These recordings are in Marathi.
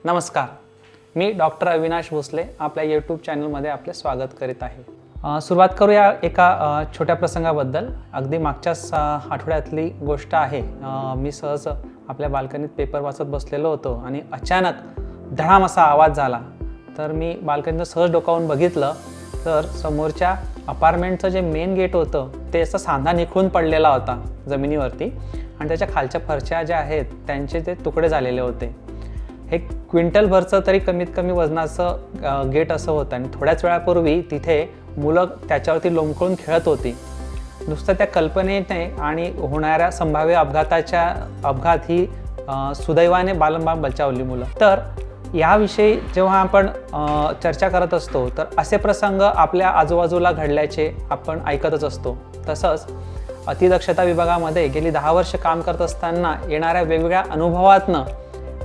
नमस्कार, मी डॉक्टर अविनाश भोसले आपल्या यूट्यूब चॅनलमध्ये आपले स्वागत करीत आहे। सुरुवात करूया एका छोट्या प्रसंगाबद्दल। अगदी मागच्याच आठवड्यातली गोष्ट आहे। मी सहज आपल्या बाल्कनीत पेपर वाचत बसलेलो होतो आणि अचानक धडाम असा आवाज झाला। तर मी बाल्कनीतून सहज डोकावून बघितलं तर समोरच्या अपार्टमेंटचं जे मेन गेट होतं ते असं सांधा निखळून पडलेला होता जमिनीवरती आणि त्याच्या खालच्या फरच्या ज्या आहेत त्यांचे ते तुकडे झालेले होते। हे क्विंटल भरचं तरी कमीत कमी वजनाचं गेट असं होतं आणि थोड्याच वेळापूर्वी तिथे मुलं त्याच्यावरती लोंबकळून खेळत होती। नुसतं त्या कल्पनेने आणि होणाऱ्या संभाव्य अपघात ही सुदैवाने बालंबाळ बचावली मुलं। तर याविषयी जेव्हा आपण चर्चा करत असतो तर असे प्रसंग आपल्या आजूबाजूला घडल्याचे आपण ऐकतच असतो। तसंच अतिदक्षता विभागामध्ये गेली 10 वर्ष काम करत असताना येणाऱ्या वेगवेगळ्या अनुभवातनं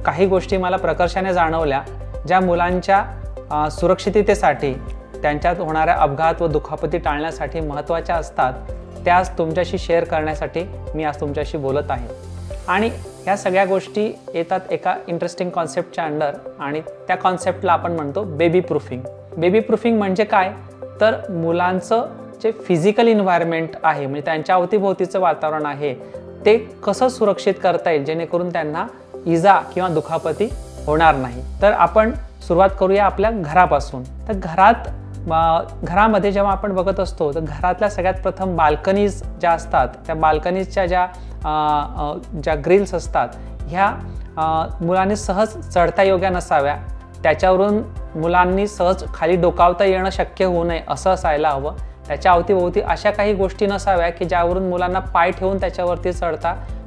काही गोष्टी मला प्रकर्षाने जाणवल्या, ज्या मुलांच्या सुरक्षिततेसाठी, त्यांच्यात होणाऱ्या अपघात व दुखापती टाळण्यासाठी महत्त्वाच्या असतात, त्याच तुमच्याशी शेअर करण्यासाठी मी आज तुमच्याशी बोलत आहे। आणि ह्या सगळ्या गोष्टी येतात एका इंटरेस्टिंग कॉन्सेप्टच्या अंडर आणि त्या कॉन्सेप्टला आपण म्हणतो बेबी प्रूफिंग। बेबी प्रूफिंग म्हणजे काय, तर मुलांचं जे फिजिकल इन्व्हायरमेंट आहे, म्हणजे त्यांच्या अवतीभोवतीचं वातावरण आहे, ते कसं सुरक्षित करता येईल जेणेकरून त्यांना इजा किंवा दुखापती होणार नाही। तर आपण सुरुवात करूया आपल्या घरापासून। तर घरामध्ये जेव्हा आपण बघत असतो तर घरातल्या सगळ्यात प्रथम बाल्कनीज ज्या असतात, त्या बाल्कनीजच्या ज्या ग्रिल्स असतात ह्या मुलांनी सहज चढता योग्य नसाव्या, त्याच्यावरून मुलांनी सहज खाली डोकावता येणं शक्य होऊ नये असं असायला हवं। त्याच्या अवतीभोवती अशा काही गोष्टी नसाव्या की ज्यावरून मुलांना पाय ठेवून त्याच्यावरती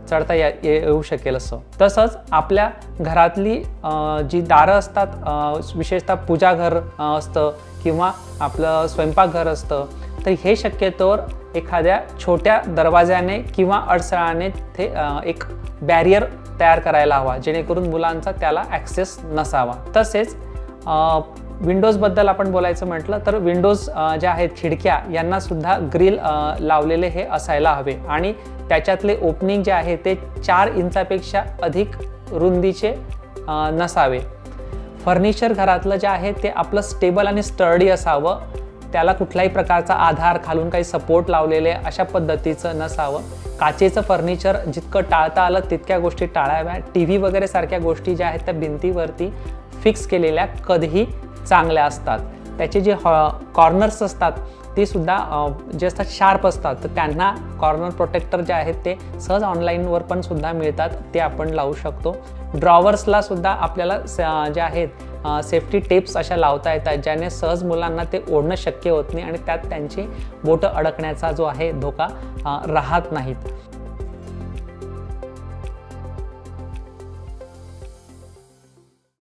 चढता येऊ शकेल असं। तसंच आपल्या घरातली जी दारं असतात, विशेषतः पूजाघर असतं किंवा आपलं स्वयंपाकघर असतं, तर हे शक्यतोवर एखाद्या छोट्या दरवाजाने किंवा अडसराने ते एक बॅरियर तयार करायला हवा जेणेकरून मुलांचा त्याला ॲक्सेस नसावा। तसेच विंडोजबद्दल आपण बोलायचं म्हटलं तर विंडोज ज्या आहेत, खिडक्या, यांना सुद्धा ग्रिल लावलेले हे असायला हवे आणि त्याच्यातले ओपनिंग जे आहे ते 4 इंचापेक्षा अधिक रुंदीचे नसावे। फर्निचर घरातलं जे आहे ते आपलं स्टेबल आणि स्टर्डी असावं, त्याला कुठल्याही प्रकारचा आधार खालून काही सपोर्ट लावलेले अशा पद्धतीचं नसावं। काचेचं फर्निचर जितकं टाळता आलं तितक्या गोष्टी टाळाव्या। टीव्ही वगैरे सारख्या गोष्टी ज्या आहेत त्या भिंतीवरती फिक्स केलेल्या कधीही चांगल्या असतात। त्याचे जे कॉर्नर्स असतात ते सुद्धा जे असतात शार्प असतात, तर त्यांना कॉर्नर प्रोटेक्टर जे आहेत ते सहज ऑनलाईनवर पण सुद्धा मिळतात, ते आपण लावू शकतो। ड्रॉवर्सला सुद्धा आपल्याला जे आहेत सेफ्टी टेप्स अशा लावता येतात ज्याने सहज मुलांना ते ओढणं शक्य होत नाही आणि त्यात त्यांची बोटं अडकण्याचा जो आहे धोका राहत नाहीत।